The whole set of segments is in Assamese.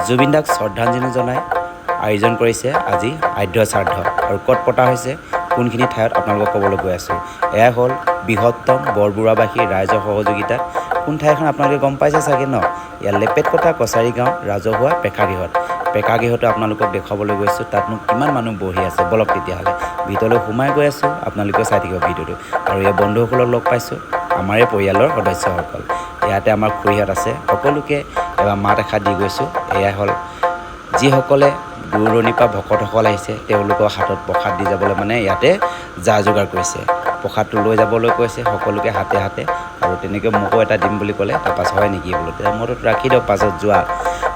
জুবিন দাক শ্ৰদ্ধাঞ্জলি জনাই আয়োজন কৰিছে আজি আদ্য শ্ৰাদ্ধ আৰু ক'ত পতা হৈছে কোনখিনি ঠাইত আপোনালোকক ক'বলৈ গৈ আছোঁ। এয়া হ'ল বৃহত্তম বৰবৰুৱাবাসী ৰাইজৰ সহযোগিতাত কোন ঠাইখন আপোনালোকে গম পাইছে চাগে ন। ইয়াৰ লেপেটকটা কছাৰী গাঁও ৰাজহুৱা প্ৰেক্ষাগৃহতো আপোনালোকক দেখুৱাবলৈ গৈছোঁ। তাতনো কিমান মানুহ বহি আছে বলক তেতিয়াহ'লে ভিতৰলৈ সোমাই গৈ আছোঁ। আপোনালোকেও চাই থাকিব ভিডিঅ'টো। আৰু এই বন্ধুসকলক লগ পাইছোঁ আমাৰে পৰিয়ালৰ সদস্যসকল। ইয়াতে আমাৰ খুৰীহঁত আছে। সকলোকে এবাৰ মাত এষাৰ দি গৈছোঁ। এয়া হ'ল যিসকলে দূৰণিৰ পৰা ভকতসকল আহিছে তেওঁলোকৰ হাতত প্ৰসাদ দি যাবলৈ মানে ইয়াতে যা যোগাৰ কৰিছে। প্ৰসাদটো লৈ যাবলৈ কৈছে সকলোকে হাতে হাতে আৰু তেনেকৈ মোকো এটা দিম বুলি ক'লে। তাৰপাছত হয় নেকি বোলো তেতিয়া মইতো ৰাখি দিয়ক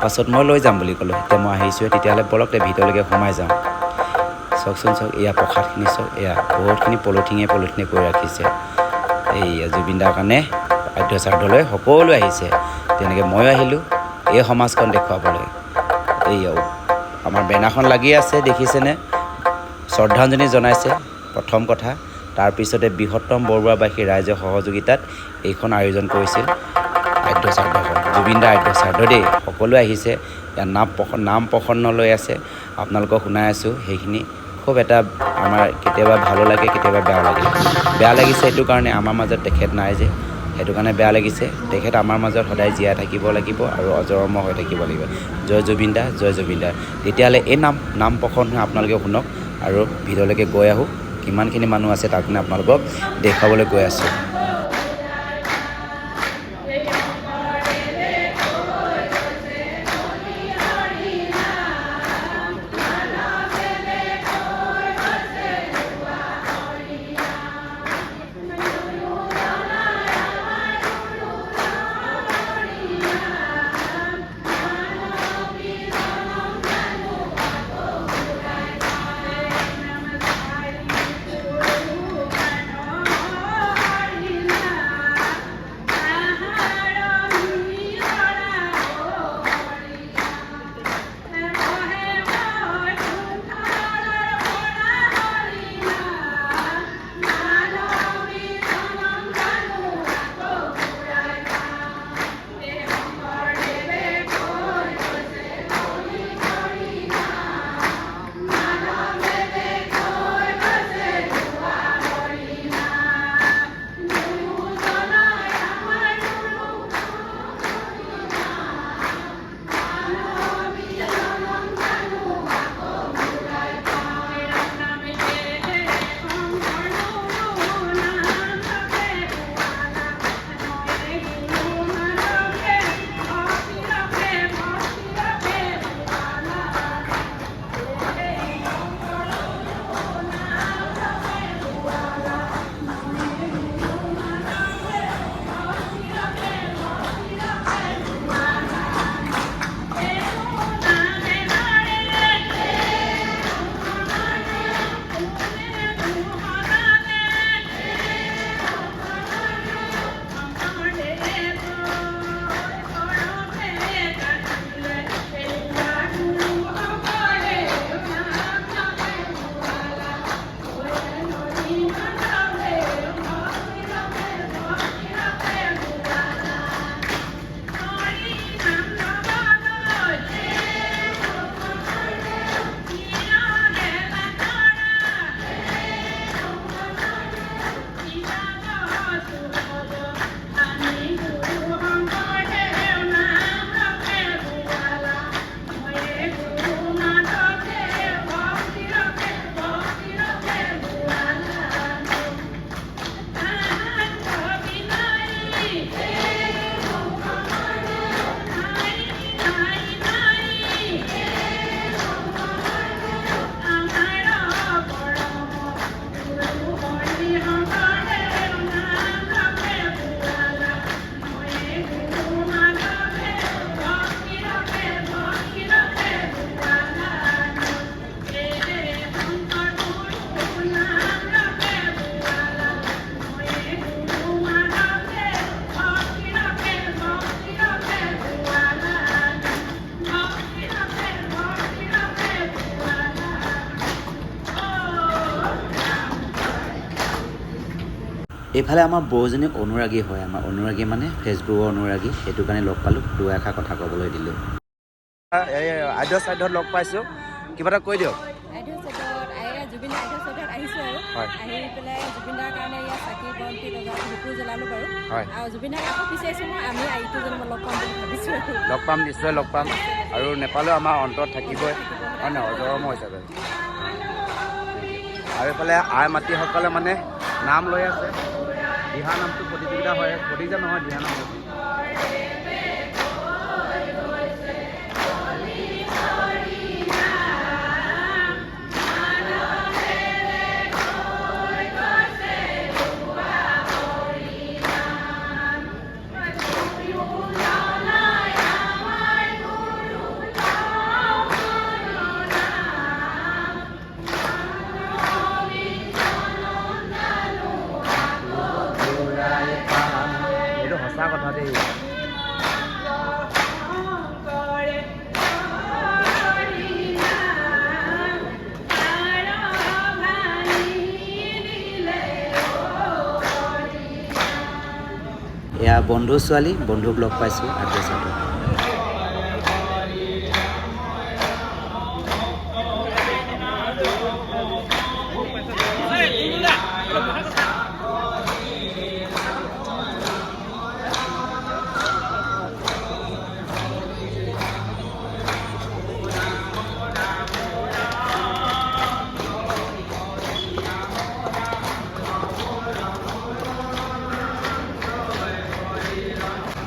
পাছত মই লৈ যাম বুলি ক'লোঁ। এতিয়া মই আহিছোঁহে তেতিয়াহ'লে বলক ভিতৰলৈকে সোমাই যাওঁ। চাওকচোন চাওক এয়া প্ৰসাদখিনি চাওক। এয়া বহুতখিনি পলিথিনে কৰি ৰাখিছে। এই জুবিন দাৰ কাৰণে আদ্য শ্ৰাদ্ধলৈ সকলো আহিছে। তেনেকৈ ময়ো আহিলোঁ এই সমাজখন দেখুৱাবলৈ। এইয়াও আমাৰ বেনাৰখন লাগি আছে দেখিছেনে। শ্ৰদ্ধাঞ্জলি জনাইছে প্ৰথম কথা। তাৰপিছতে বৃহত্তম বৰবৰুৱাবাসী ৰাইজৰ সহযোগিতাত এইখন আয়োজন কৰিছিল আদ্য শ্ৰাদ্ধখন। জুবিন দাৰ আদ্য শ্ৰাদ্ধ দেই। সকলোৱে আহিছে। ইয়াত নাম প্ৰসন্ন লৈ আছে। আপোনালোকক শুনাই আছোঁ সেইখিনি। খুব এটা আমাৰ কেতিয়াবা ভালো লাগে কেতিয়াবা বেয়া লাগে। বেয়া লাগিছে এইটো কাৰণে আমাৰ মাজত তেখেত নাই যে, সেইটো কাৰণে বেয়া লাগিছে। তেখেত আমাৰ মাজত সদায় জীয়াই থাকিব লাগিব আৰু অজৰমৰ হৈ থাকিব লাগিব। জয় জুবিন দা, জয় জুবিন দা। তেতিয়াহ'লে এই নাম প্ৰসন্ন আপোনালোকে শুনক আৰু ভিতৰলৈকে গৈ আহোঁ। কিমানখিনি মানুহ আছে তাক আপোনালোকক দেখুৱাবলৈ গৈ আছোঁ। এইফালে আমাৰ বৌজনী অনুৰাগী হয়। আমাৰ অনুৰাগী মানে ফেচবুকৰ অনুৰাগী। সেইটো কাৰণে লগ পালোঁ, দুই এষাৰ কথা ক'বলৈ দিলোঁ। আদ্য শ্ৰাদ্ধত লগ পাইছোঁ কিবা এটা কৈ দিয়ক জুবিন আদ্য শ্ৰাদ্ধত আহিছোঁ আৰু আহি পেলাই জুবিনদাৰ কাৰণে ইয়াত চাকি বন্তি ধূপো জ্বলালোঁ বাৰু আৰু জুবিনদাক আকৌ বিচাৰিছোঁ মই আমি আইটো যেন লগ পাম বুলি ভাবিছোঁ লগ পাম নিশ্চয় লগ পাম আৰু নেপালেও আমাৰ অন্তৰত থাকিবই হয় নহয় অজৰম হিচাপে আৰু এইফালে আই মাতৃসকলে মানে নাম লৈ আছে দিহা নামটো প্ৰতিযোগিতা হয় প্ৰতিযোগিতা নহয় দিহা নাম এইটো সঁচা কথা দেই এয়া বন্ধু ছোৱালী বন্ধুক লগ পাইছোঁ আদ্য শ্ৰাদ্ধত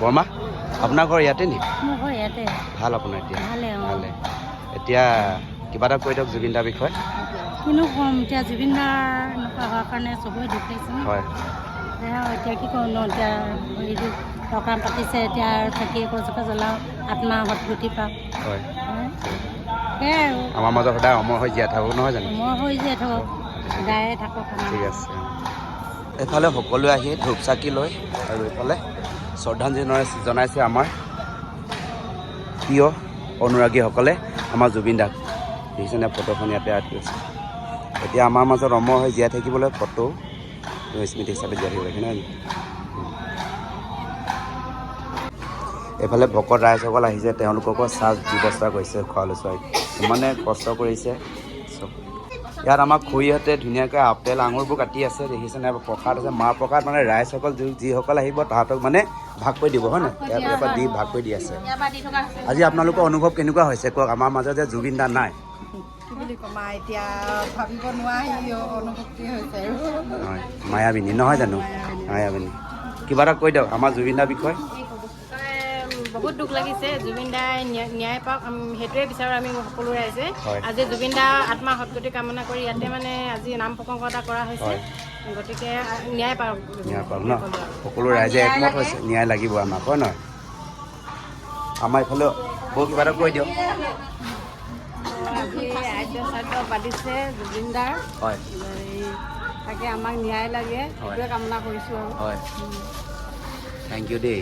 বৰমা আপোনাৰ ঘৰ ইয়াতে নি মোৰ ঘৰ ইয়াতে ভাল আপোনাৰ এতিয়া ভালে এতিয়া কিবা এটা কৈ দিয়ক জুবিনদাৰ বিষয়ে কিনো ক'ম এতিয়া জুবিনদাৰ এনেকুৱা হোৱাৰ কাৰণে চবৰে দুখ লাগিছে হয় এতিয়া কি কৰোঁ ন এতিয়া হেৰি সকাম পাতিছে এতিয়া আৰু থাকি এজোপা জ্বলাওঁ আত্মা সদগতি পাওঁ হয় সেয়াই আৰু আমাৰ মাজত সদায় অমৰ হৈ জীয়াই থাকক নহয় জানো মই হৈ জীয়াই থাকক সদায়ে থাকক ঠিক আছে এইফালে সকলোৱে আহি ধূপ চাকি লৈ আৰু এইফালে শ্ৰদ্ধাঞ্জলি জনাইছে আমাৰ প্ৰিয় অনুৰাগীসকলে আমাৰ জুবিন দাক দেখিছেনে ফটোখন ইয়াতে আঁত কৰিছে এতিয়া আমাৰ মাজত অমৰ হৈ জীয়াই থাকিবলৈ ফটো স্মৃতি হিচাপে জীয়াই থাকিব নহয় এইফালে ভকত ৰাইজসকল আহিছে তেওঁলোককো চাহ ব্যৱস্থা কৰিছে খোৱালৈ চোৱাই ইমানে কষ্ট কৰিছে ইয়াত আমাৰ খুৰীহঁতে ধুনীয়াকৈ আপেল আঙুৰবোৰ কাটি আছে দেখিছেনে প্ৰসাদ আছে মাৰ প্ৰসাদ মানে ৰাইজসকল যিসকল আহিব তাহাঁতক মানে ভাগ কৰি দিব হয় নাই ইয়াৰ পৰা দি ভাগ কৰি দি আছে আজি আপোনালোকৰ অনুভৱ কেনেকুৱা হৈছে কওক আমাৰ মাজত যে জুবিন দা নাই কি বুলি ক'ম এতিয়া ভাবিব নোৱাৰি অনুভূতি হৈছে হয় মায়াবিনী নহয় জানো মায়াবিনী কিবা এটা কৈ দিয়ক আমাৰ জুবিন দাৰ বিষয়ে বহুত দুখ লাগিছে জুবিন দাই ন্যায় পাওক সেইটোৱে বিচাৰোঁ আমি সকলো ৰাইজে আজি জুবিন দা আত্মা সদগতি কামনা কৰি ইয়াতে মানে আজি নাম প্ৰসংগ এটা কৰা হৈছে গতিকে ন্যায় পাওক ন সকলো ৰাইজে একমত হৈছে ন্যায় লাগিব আমাক হয় নহয় আমাৰ এইফালে বহু কিবা এটা কৈ দিয়ক আজি আদ্য শ্ৰাদ্ধ পাতিছে জুবিন দাৰ হয় তাকে আমাক ন্যায় লাগে সেইটোৱে কামনা কৰিছোঁ আৰু হয় থেংক ইউ দেই